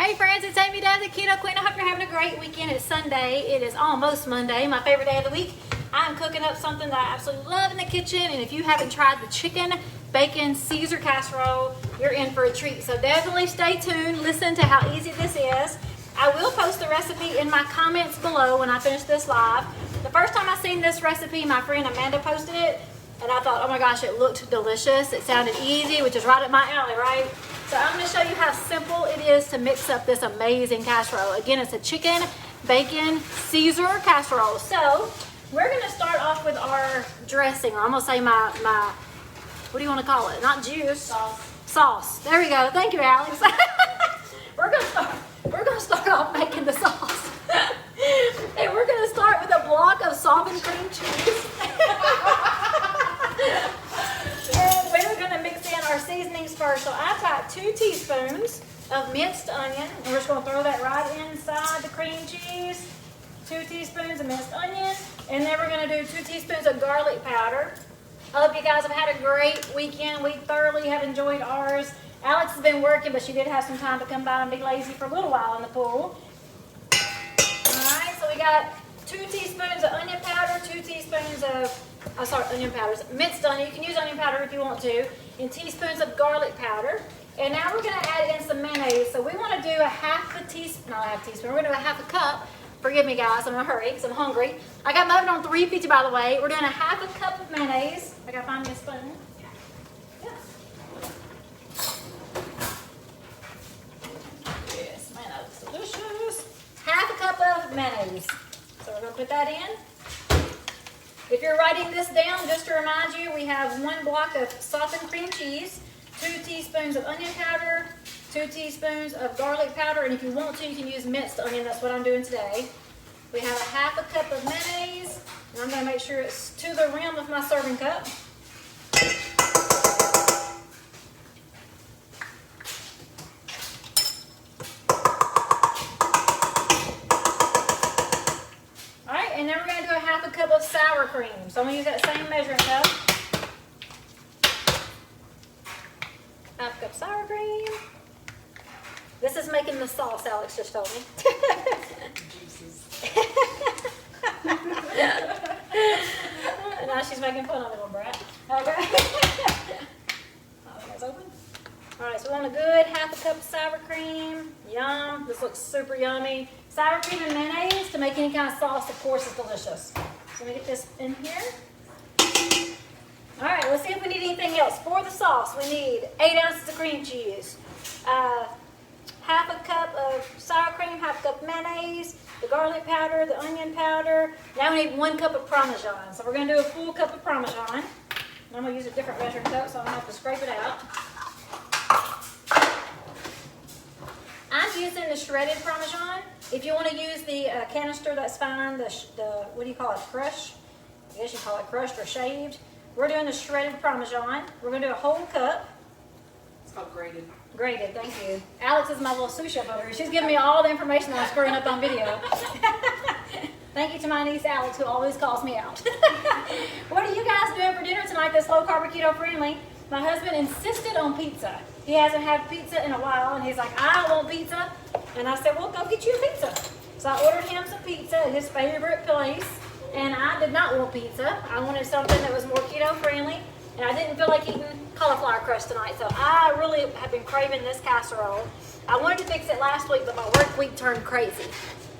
Hey friends, it's Amy Dad, the Keto Queen. I hope you're having a great weekend. It's Sunday. It is almost Monday, my favorite day of the week. I'm cooking up something that I absolutely love in the kitchen, and if you haven't tried the chicken bacon Caesar casserole, you're in for a treat. So definitely stay tuned, listen to how easy this is. I will post the recipe in my comments below when I finish this live. The first time I seen this recipe, my friend Amanda posted it, and I thought, oh my gosh, it looked delicious. It sounded easy, which is right up my alley, right? So I'm going to show you how simple it is to mix up this amazing casserole. Again, it's a chicken bacon Caesar casserole. So we're going to start off with our dressing, or I'm going to say my what do you want to call it? Not juice. Sauce. There we go. Thank you, Alex. We're going to start off making the sauce. And we're going to start with a block of softened cream cheese. And we're going to mix in our seasonings first. So I've got 2 teaspoons of minced onion. And we're just going to throw that right inside the cream cheese. 2 teaspoons of minced onion. And then we're going to do 2 teaspoons of garlic powder. I hope you guys have had a great weekend. We thoroughly have enjoyed ours. Alex has been working, but she did have some time to come by and be lazy for a little while in the pool. Alright, so we got 2 teaspoons of onion powder, 2 teaspoons of onion powders, minced onion. You can use onion powder if you want to, and teaspoons of garlic powder. And now we're going to add in some mayonnaise. So we want to do a half a teaspoon, not a half teaspoon, we're going to do a half a cup. Forgive me guys, I'm in a hurry because I'm hungry. I got mine on 350 by the way. We're doing a half a cup of mayonnaise. I got to find me a spoon. Yeah. Yes, man, that looks delicious. Half a cup of mayonnaise. So we're going to put that in. If you're writing this down, just to remind you, we have 1 block of softened cream cheese, 2 teaspoons of onion powder, 2 teaspoons of garlic powder, and if you want to, you can use minced onion. That's what I'm doing today. We have a half a cup of mayonnaise, and I'm going to make sure it's to the rim of my serving cup. And then we're going to do a half a cup of sour cream. So I'm going to use that same measuring cup. Half a cup sour cream. This is making the sauce, Alex just told me. Now she's making fun of me, little brat. Okay. Oh, that's open. Alright, so we want a good half a cup of sour cream. Yum. This looks super yummy. Sour cream and mayonnaise to make any kind of sauce, of course, is delicious. So let me get this in here. Alright, let's see if we need anything else. For the sauce, we need 8 ounces of cream cheese, half a cup of sour cream, half a cup of mayonnaise, the garlic powder, the onion powder. Now we need 1 cup of Parmesan. So we're going to do a full cup of Parmesan. I'm going to use a different measuring cup so I don't have to scrape it out. I'm using the shredded Parmesan. If you want to use the canister, that's fine. The what do you call it? Crush? I guess you call it crushed or shaved. We're doing the shredded Parmesan. We're going to do a whole cup. It's called grated. Grated, thank you. Alex is my little sous chef over here. She's giving me all the information that I'm screwing up on video. Thank you to my niece Alex, who always calls me out. What are you guys doing for dinner tonight that's low carb, keto friendly? My husband insisted on pizza. He hasn't had pizza in a while, and he's like, I want pizza. And I said, well, go get you a pizza. So I ordered him some pizza at his favorite place, and I did not want pizza. I wanted something that was more keto friendly, and I didn't feel like eating cauliflower crust tonight, so I really have been craving this casserole. I wanted to fix it last week, but my work week turned crazy.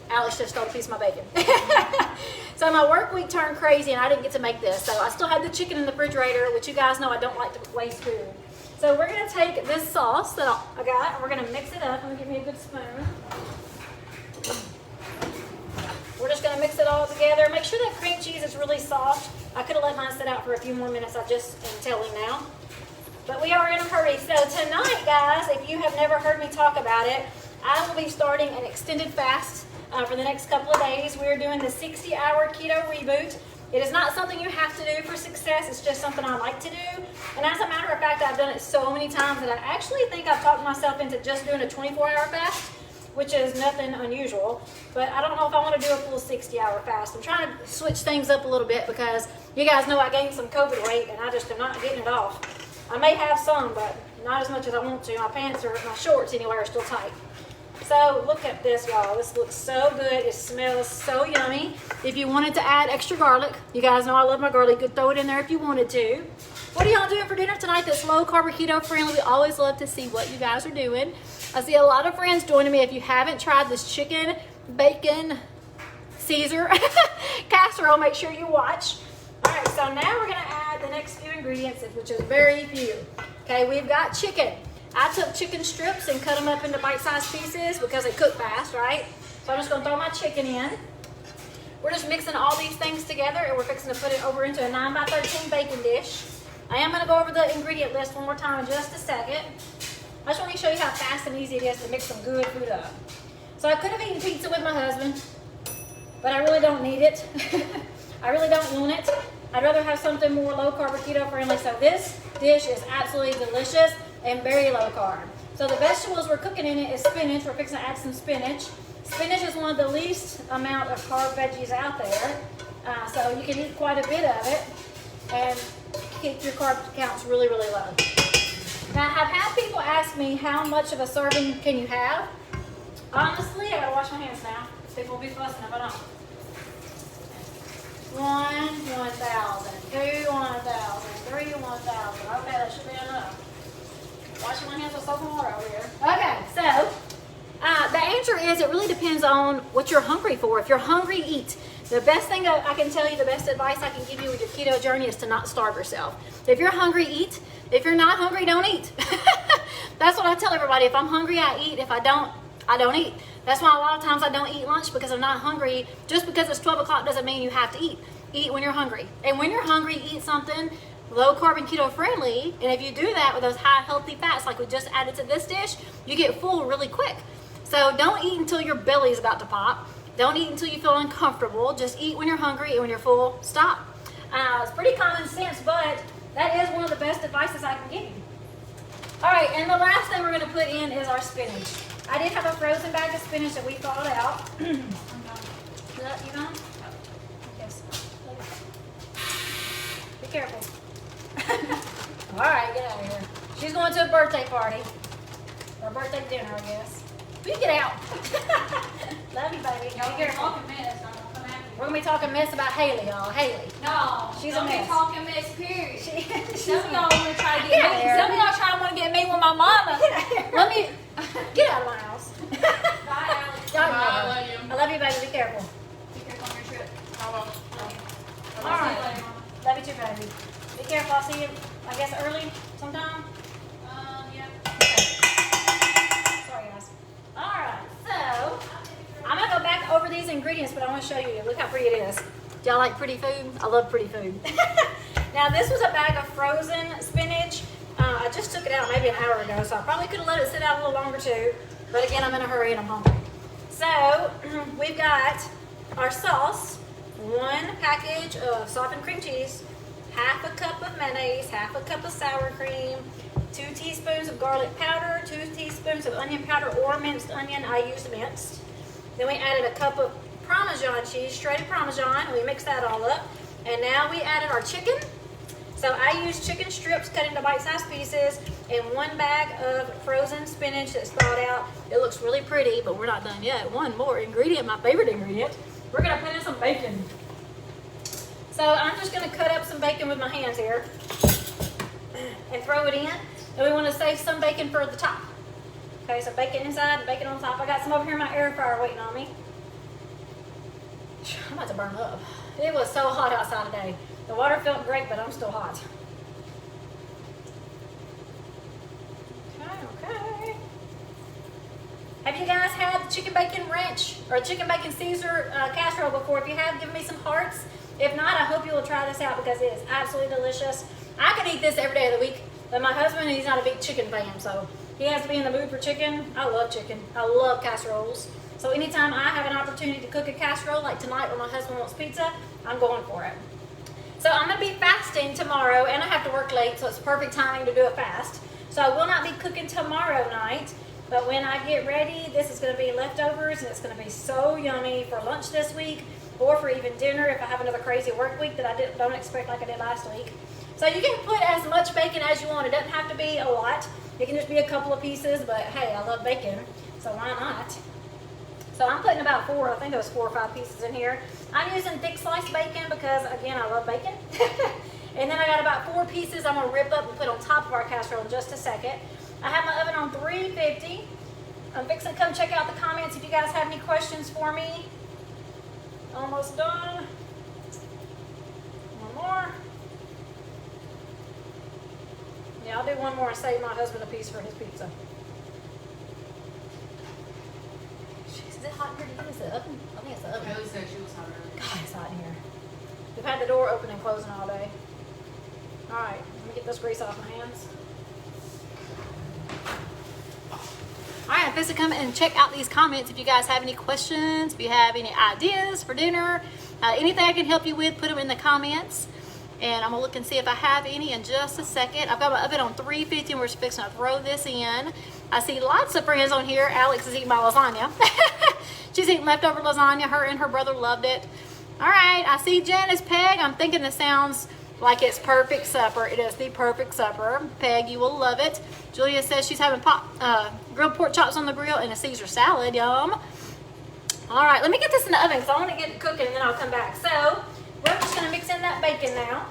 Alex just stole a piece of my bacon. So my work week turned crazy, and I didn't get to make this. So I still had the chicken in the refrigerator, which you guys know I don't like to waste food. So we're going to take this sauce that I got, and we're going to mix it up. I'm going to give me a good spoon. We're just going to mix it all together. Make sure that cream cheese is really soft. I could have let mine sit out for a few more minutes. I just am telling now. But we are in a hurry. So tonight, guys, if you have never heard me talk about it, I will be starting an extended fast for the next couple of days. We're doing the 60-hour keto reboot. It is not something you have to do for success. It's just something I like to do. And as a matter of fact, I've done it so many times that I actually think I've talked myself into just doing a 24-hour fast, which is nothing unusual. But I don't know if I want to do a full 60-hour fast. I'm trying to switch things up a little bit because you guys know I gained some COVID weight and I just am not getting it off. I may have some, but not as much as I want to. My pants are, my shorts anyway, are still tight. So look at this, y'all. This looks so good. It smells so yummy. If you wanted to add extra garlic, you guys know I love my garlic. You could throw it in there if you wanted to. What are y'all doing for dinner tonight that's low carb or keto friendly? We always love to see what you guys are doing. I see a lot of friends joining me. If you haven't tried this chicken, bacon, Cesar casserole, make sure you watch. All right, so now we're gonna add the next few ingredients, which is very few. Okay, we've got chicken. I took chicken strips and cut them up into bite-sized pieces because they cook fast, right? So I'm just gonna throw my chicken in. We're just mixing all these things together and we're fixing to put it over into a 9 by 13 bacon dish. I am gonna go over the ingredient list one more time in just a second. I just want to show you how fast and easy it is to mix some good food up. So I could have eaten pizza with my husband, but I really don't need it. I really don't want it. I'd rather have something more low carb or keto friendly. So this dish is absolutely delicious and very low carb. So the vegetables we're cooking in it is spinach. We're fixing to add some spinach. Spinach is one of the least amount of carb veggies out there. So you can eat quite a bit of it and keep your carb counts really, really low. Now, I've had people ask me how much of a serving can you have. Honestly, I gotta wash my hands now. People will be fussing if I don't. 1, 1,000, 2, 1,000, 3, 1,000. Okay, that should be enough. Washing my hands with soap and water over here. Okay, so the answer is it really depends on what you're hungry for. If you're hungry, eat. The best thing I can tell you, the best advice I can give you with your keto journey is to not starve yourself. If you're hungry, eat. If you're not hungry, don't eat. That's what I tell everybody. If I'm hungry, I eat. If I don't eat. That's why a lot of times I don't eat lunch because I'm not hungry. Just because it's 12 o'clock doesn't mean you have to eat. Eat when you're hungry. And when you're hungry, eat something low carb and keto friendly. And if you do that with those high healthy fats like we just added to this dish, you get full really quick. So don't eat until your belly's about to pop. Don't eat until you feel uncomfortable. Just eat when you're hungry, and when you're full, stop. It's pretty common sense, but that is one of the best advices I can give you. All right, and the last thing we're going to put in is our spinach. I did have a frozen bag of spinach that we thawed out. You gone? Yes. Be careful. All right, get out of here. She's going to a birthday party. Or birthday dinner, I guess. You get out. Love you, baby. Be careful. Talking mess. I'm gonna come after you. We're going to be talking mess about Haley, y'all. Haley. No, She's don't a mess. be talking mess, period. Some Some of y'all want to try to get me. there. Some of y'all try to want to get me with my mama. Let me get out of my house. Bye, Alex. Y'all Bye, know. I love you. I love you, baby. Be careful. Be careful on your trip. I will. All right. Love you too, baby. Be careful. I'll see you, I guess, early sometime. Yeah. Sorry, guys. All right. So I'm going to go back over these ingredients, but I want to show you. Look how pretty it is. Do y'all like pretty food? I love pretty food. Now, this was a bag of frozen spinach. I just took it out maybe an hour ago, so I probably could have let it sit out a little longer too. But again, I'm in a hurry and I'm hungry. So we've got our sauce, 1 package of softened cream cheese, half a cup of mayonnaise, half a cup of sour cream, 2 teaspoons of garlic powder, 2 teaspoons of onion powder or minced onion. I used minced. Then we added a cup of Parmesan cheese, shredded Parmesan. We mixed that all up. And now we added our chicken. So I used chicken strips cut into bite-sized pieces and 1 bag of frozen spinach that's thawed out. It looks really pretty, but we're not done yet. One more ingredient, my favorite ingredient. We're gonna put in some bacon. So I'm just gonna cut up some bacon with my hands here and throw it in. And we wanna save some bacon for the top. Okay, so bacon inside and bacon on top. I got some over here in my air fryer waiting on me. I'm about to burn up. It was so hot outside today. The water felt great, but I'm still hot. Okay. Have you guys had the chicken bacon ranch or chicken bacon Cesar casserole before? If you have, give me some hearts. If not, I hope you will try this out because it is absolutely delicious. I can eat this every day of the week, but my husband, he's not a big chicken fan, so he has to be in the mood for chicken. I love chicken. I love casseroles. So anytime I have an opportunity to cook a casserole, like tonight when my husband wants pizza, I'm going for it. So I'm going to be fasting tomorrow, and I have to work late, so it's perfect timing to do a fast. So I will not be cooking tomorrow night, but when I get ready, this is going to be leftovers, and it's going to be so yummy for lunch this week, or for even dinner if I have another crazy work week that I don't expect like I did last week. So you can put as much bacon as you want. It doesn't have to be a lot. It can just be a couple of pieces, but hey, I love bacon, so why not? So I'm putting about 4, I think it was 4 or 5 pieces in here. I'm using thick sliced bacon because, again, I love bacon. And then I got about 4 pieces I'm gonna rip up and put on top of our casserole in just a second. I have my oven on 350. I'm fixing to come check out the comments if you guys have any questions for me. Almost done. One more. Yeah, I'll do one more and save my husband a piece for his pizza. Jeez, is it hot in here? Is it oven? I think it's the oven. Kelly said she was hot earlier. God, it's hot in here. We've had the door open and closing all day. All right, let me get this grease off my hands. All right, I'm supposed to come and check out these comments if you guys have any questions, if you have any ideas for dinner, anything I can help you with, put them in the comments. And I'm gonna look and see if I have any in just a second. I've got my oven on 350 and we're fixing to throw this in. I see lots of friends on here. Alex is eating my lasagna. She's eating leftover lasagna. Her and her brother loved it. All right, I see Janice Peg. I'm thinking this sounds like it's perfect supper. It is the perfect supper. Peg, you will love it. Julia says she's having grilled pork chops on the grill and a Caesar salad. Yum. All right, let me get this in the oven because I want to get it cooking and then I'll come back. So we're just going to mix in that bacon now.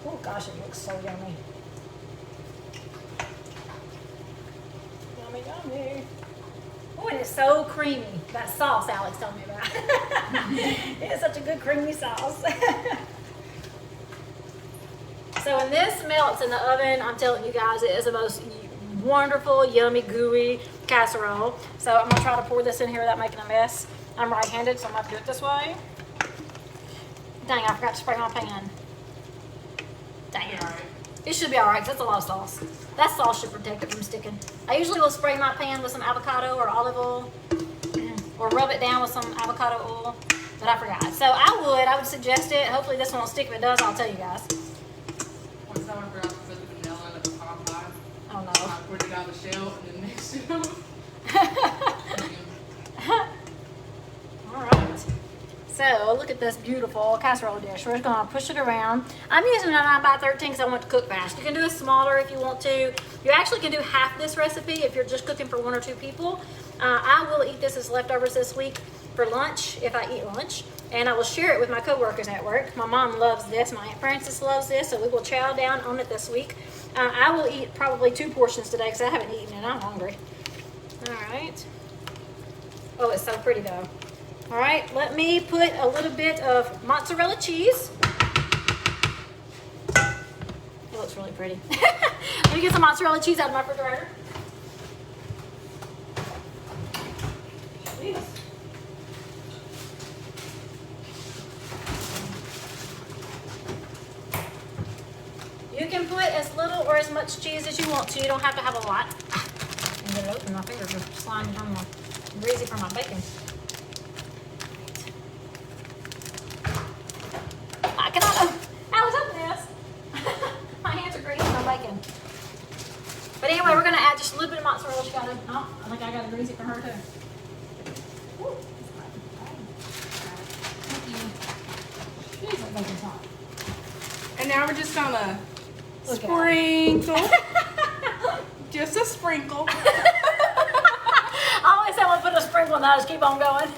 Oh gosh, it looks so yummy. Yummy, yummy. Oh, and it's so creamy. That sauce Alex told me about. It is such a good creamy sauce. So when this melts in the oven, I'm telling you guys, it is the most wonderful, yummy, gooey casserole. So I'm gonna try to pour this in here without making a mess. I'm right-handed, so I'm gonna do it this way. Dang, I forgot to spray my pan. Dang it. It should be all right, 'cause that's a lot of sauce. That sauce should protect it from sticking. I usually will spray my pan with some avocado or olive oil, or rub it down with some avocado oil, but I forgot. So I would suggest it. Hopefully this one will stick. If it does, I'll tell you guys. One time I forgot to put the vanilla in the pecan pie. Oh no. I poured it out the shell and then mixed it up. All right. So look at this beautiful casserole dish. We're just gonna push it around. I'm using a 9x13 because I want to cook fast. You can do it smaller if you want to. You actually can do half this recipe if you're just cooking for 1 or 2 people. I will eat this as leftovers this week for lunch if I eat lunch. And I will share it with my coworkers at work. My mom loves this. My Aunt Frances loves this. So we will chow down on it this week. I will eat probably 2 portions today because I haven't eaten it. I'm hungry. All right. Oh, it's so pretty though. All right, let me put a little bit of mozzarella cheese. It looks really pretty. Let me get some mozzarella cheese out of my refrigerator. Jeez. You can put as little or as much cheese as you want to. You don't have to have a lot. And get it open. My fingers are slimy from the greasy from my bacon. I cannot. Alex, open this. My hands are greasy from bacon. But anyway, we're gonna add just a little bit of mozzarella. She got it. Oh, I think I got a greasy for her too. Woo. Thank you. Jeez, that bacon's hot. And now we're just gonna Look at sprinkle. Just a sprinkle. I always say I'm gonna put a sprinkle and I just keep on going.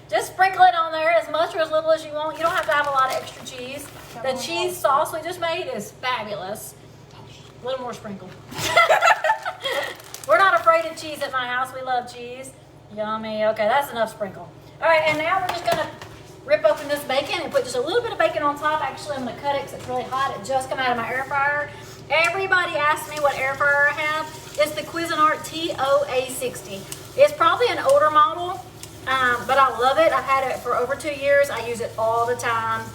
Just sprinkle it on there as much or as little as you want. You don't have to have a lot of extra cheese. The cheese sauce we just made is fabulous. A little more sprinkle. We're not afraid of cheese at my house. We love cheese. Yummy. Okay, that's enough sprinkle. All right, and now we're just gonna rip open this bacon and put just a little bit of bacon on top. Actually, I'm gonna cut it because it's really hot. It just come out of my air fryer. Everybody asks me what air fryer I have. It's the Cuisinart TOA60. It's probably an older model, but I love it. I've had it for over 2 years. I use it all the time.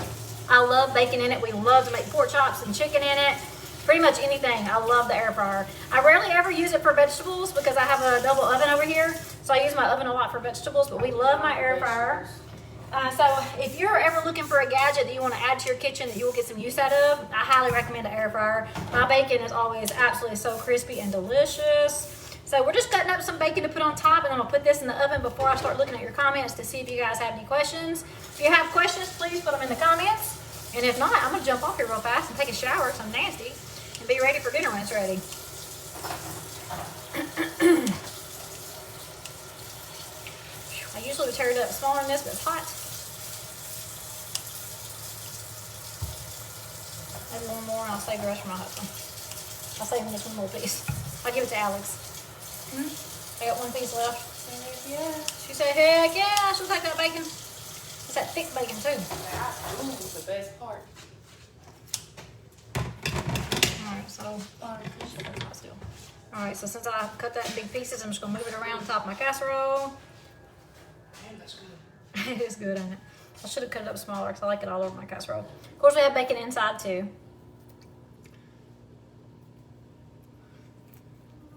I love bacon in it. We love to make pork chops and chicken in it. Pretty much anything. I love the air fryer. I rarely ever use it for vegetables because I have a double oven over here. So I use my oven a lot for vegetables, but we love my air fryer. So if you're ever looking for a gadget that you want to add to your kitchen that you will get some use out of, I highly recommend the air fryer. My bacon is always absolutely so crispy and delicious. So we're just cutting up some bacon to put on top, and I'm gonna put this in the oven before I start looking at your comments to see if you guys have any questions. If you have questions, please put them in the comments. And if not, I'm gonna jump off here real fast and take a shower because I'm nasty. and be ready for dinner when it's ready. I usually would tear it up smaller than this, but it's hot. Maybe one more, and I'll save the rest for my husband. I'll save him just one more piece. I'll give it to Alex. I got one piece left. Yeah. She said, heck yeah, she'll take that bacon. It's that thick bacon too. Ooh, the best part. Alright, so alright, so since I cut that in big pieces, I'm just gonna move it around top of my casserole. Damn, that's good. It is good, isn't it? I should have cut it up smaller because I like it all over my casserole. Of course, we have bacon inside too.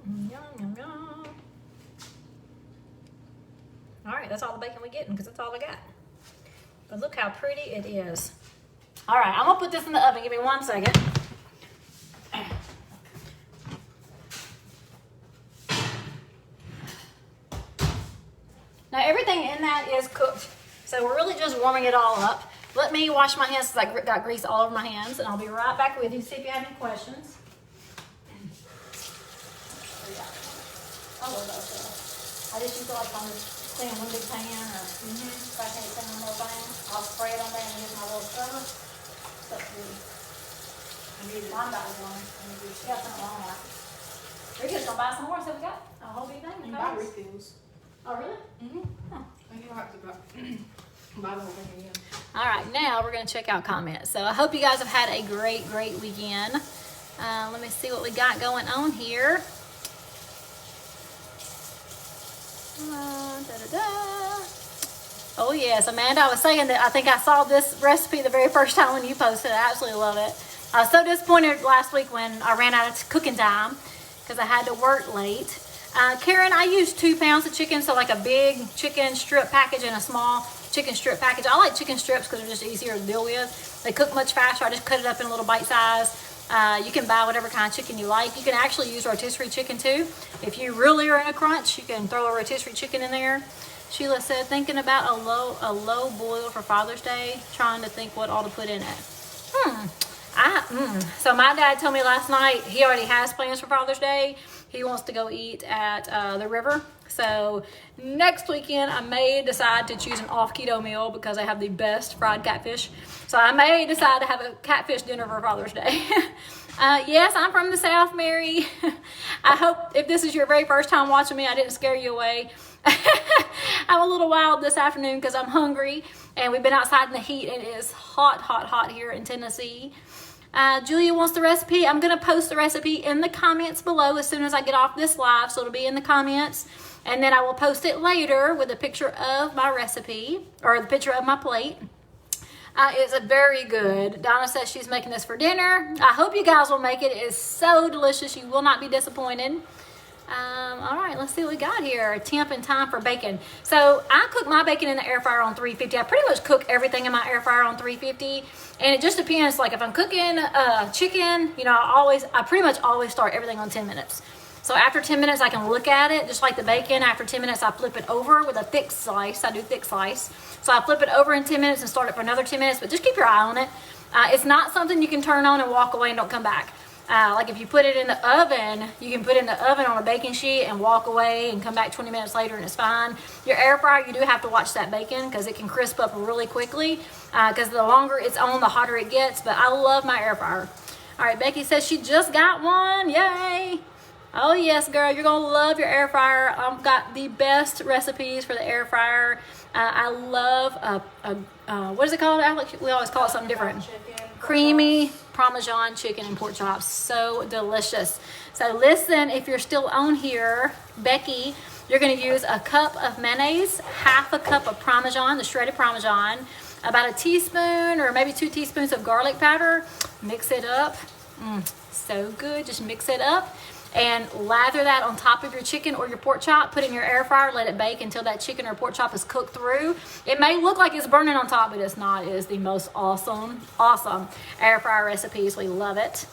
Yum, yum, yum. All right, that's all the bacon we're getting because that's all I got. But look how pretty it is. All right, I'm gonna put this in the oven. Give me 1 second. Now everything in that is cooked. So we're really just warming it all up. Let me wash my hands because I got grease all over my hands, and I'll be right back with you to see if you have any questions. I love that stuff. I just use it like on this thing in one big pan, or if I can't stand on no pan, I'll spray it on there and use my little scrubber. Stuff's good. I need it. Mine got one. She got something wrong with it. We're just gonna buy some more, so we got a whole big thing. You buy refills. Oh, really? Huh. And you don't have to buy the whole thing again. All right, now we're going to check out comments. So I hope you guys have had a great weekend. Let me see what we got going on here. Oh yes, Amanda, I was saying that I think I saw this recipe the very first time when you posted it. I absolutely love it. I was so disappointed last week when I ran out of cooking time because I had to work late. Karen, I used 2 pounds of chicken, so like a big chicken strip package and a small chicken strip package. I like chicken strips because they're just easier to deal with. They cook much faster. I just cut it up in a little bite size. You can buy whatever kind of chicken you like. You can actually use rotisserie chicken too. If you really are in a crunch, you can throw a rotisserie chicken in there. Sheila said, thinking about a low boil for Father's Day, trying to think what all to put in it. So my dad told me last night he already has plans for Father's Day. He wants to go eat at the river. So next weekend I may decide to choose an off keto meal because I have the best fried catfish. So I may decide to have a catfish dinner for Father's Day. Yes, I'm from the South, Mary. I hope if this is your very first time watching me, I didn't scare you away. I'm a little wild this afternoon because I'm hungry and we've been outside in the heat and it is hot here in Tennessee. Julia wants the recipe. I'm going to post the recipe in the comments below as soon as I get off this live, so it'll be in the comments. And then I will post it later with a picture of my recipe, or the picture of my plate. It's very good. Donna says she's making this for dinner. I hope you guys will make it. It is so delicious. You will not be disappointed. All right, let's see what we got here. Temp and time for bacon. So I cook my bacon in the air fryer on 350. I pretty much cook everything in my air fryer on 350. And it just depends. Like if I'm cooking chicken, you know, I pretty much always start everything on 10 minutes. So after 10 minutes, I can look at it just like the bacon. After 10 minutes, I flip it over with a thick slice. I do thick slice. So I flip it over in 10 minutes and start it for another 10 minutes. But just keep your eye on it. It's not something you can turn on and walk away and don't come back. Like if you put it in the oven, you can put it in the oven on a baking sheet and walk away and come back 20 minutes later and it's fine. Your air fryer, you do have to watch that bacon because it can crisp up really quickly because the longer it's on, the hotter it gets. But I love my air fryer. All right, Becky says she just got one. Yay! Oh yes, girl, you're gonna love your air fryer. I've got the best recipes for the air fryer. I love what is it called, Alex? We always call it something different. Creamy Parmesan chicken and pork chops. So delicious. So listen, if you're still on here, Becky, you're going to use a cup of mayonnaise, half a cup of Parmesan, the shredded Parmesan, about a teaspoon or maybe 2 teaspoons of garlic powder. Mix it up. So good. Just mix it up and lather that on top of your chicken or your pork chop. Put it in your air fryer, let it bake until that chicken or pork chop is cooked through. It may look like it's burning on top, but it's not. It is the most awesome air fryer recipes. We love it.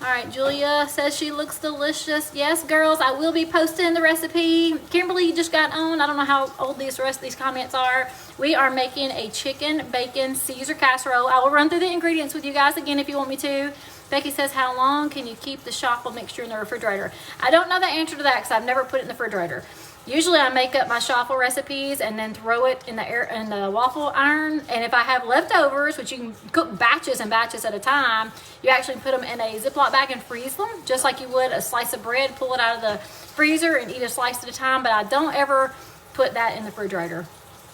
All right, Julia says she looks delicious. Yes, girls, I will be posting the recipe. Kimberly just got on. I don't know how old the rest of these comments are. We are making a chicken bacon Caesar casserole. I will run through the ingredients with you guys again if you want me to. Becky says, how long can you keep the shoffle mixture in the refrigerator? I don't know the answer to that because I've never put it in the refrigerator. Usually I make up my shoffle recipes and then throw it in the waffle iron. And if I have leftovers, which you can cook batches and batches at a time, you actually put them in a Ziploc bag and freeze them, just like you would a slice of bread. Pull it out of the freezer and eat a slice at a time. But I don't ever put that in the refrigerator.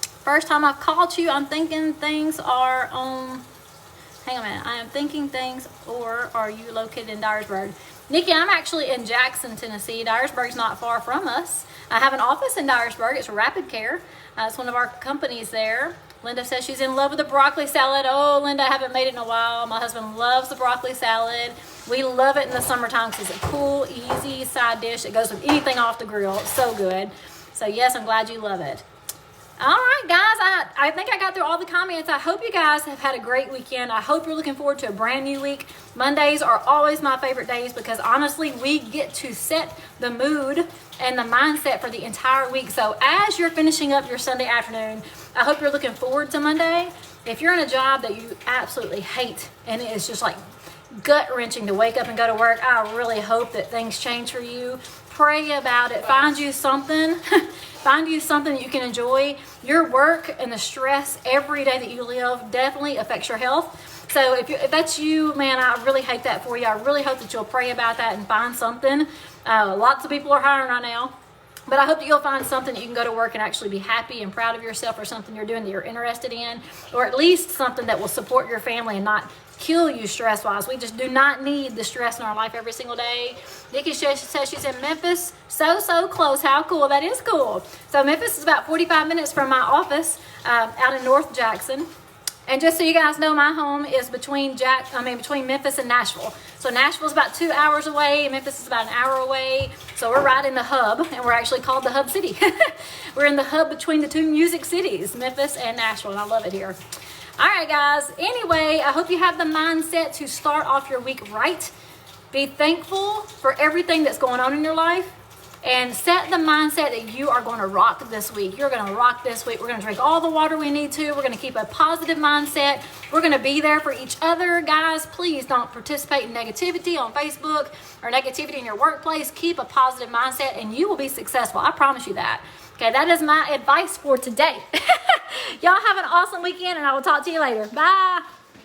First time I've called you, I'm thinking things are on. Hang on a minute. I am thinking things, or are you located in Dyersburg? Nikki, I'm actually in Jackson, Tennessee. Dyersburg's not far from us. I have an office in Dyersburg. It's Rapid Care. It's one of our companies there. Linda says she's in love with the broccoli salad. Oh, Linda, I haven't made it in a while. My husband loves the broccoli salad. We love it in the summertime because it's a cool, easy side dish. It goes with anything off the grill. It's so good. So yes, I'm glad you love it. All right, guys, I think I got through all the comments. I hope you guys have had a great weekend. I hope you're looking forward to a brand new week. Mondays are always my favorite days because honestly, we get to set the mood and the mindset for the entire week. So as you're finishing up your Sunday afternoon, I hope you're looking forward to Monday. If you're in a job that you absolutely hate and it is just like gut-wrenching to wake up and go to work, I really hope that things change for you. Pray about it. Find you something. Find you something that you can enjoy. Your work and the stress every day that you live definitely affects your health. So if that's you, man, I really hate that for you. I really hope that you'll pray about that and find something. Lots of people are hiring right now. But I hope that you'll find something that you can go to work and actually be happy and proud of yourself, or something you're doing that you're interested in, or at least something that will support your family and not kill you stress-wise. We just do not need the stress in our life every single day. Nikki says she's in Memphis. So close. How cool. That is cool. So Memphis is about 45 minutes from my office out in North Jackson. And just so you guys know, my home is between Memphis and Nashville. So Nashville's about 2 hours away. Memphis is about an hour away. So we're right in the hub, and we're actually called the Hub City. We're in the hub between the two music cities, Memphis and Nashville, and I love it here. All right, guys. Anyway, I hope you have the mindset to start off your week right. Be thankful for everything that's going on in your life. And set the mindset that you are going to rock this week. You're going to rock this week. We're going to drink all the water we need to. We're going to keep a positive mindset. We're going to be there for each other. Guys, please don't participate in negativity on Facebook or negativity in your workplace. Keep a positive mindset and you will be successful. I promise you that. Okay, that is my advice for today. Y'all have an awesome weekend and I will talk to you later. Bye.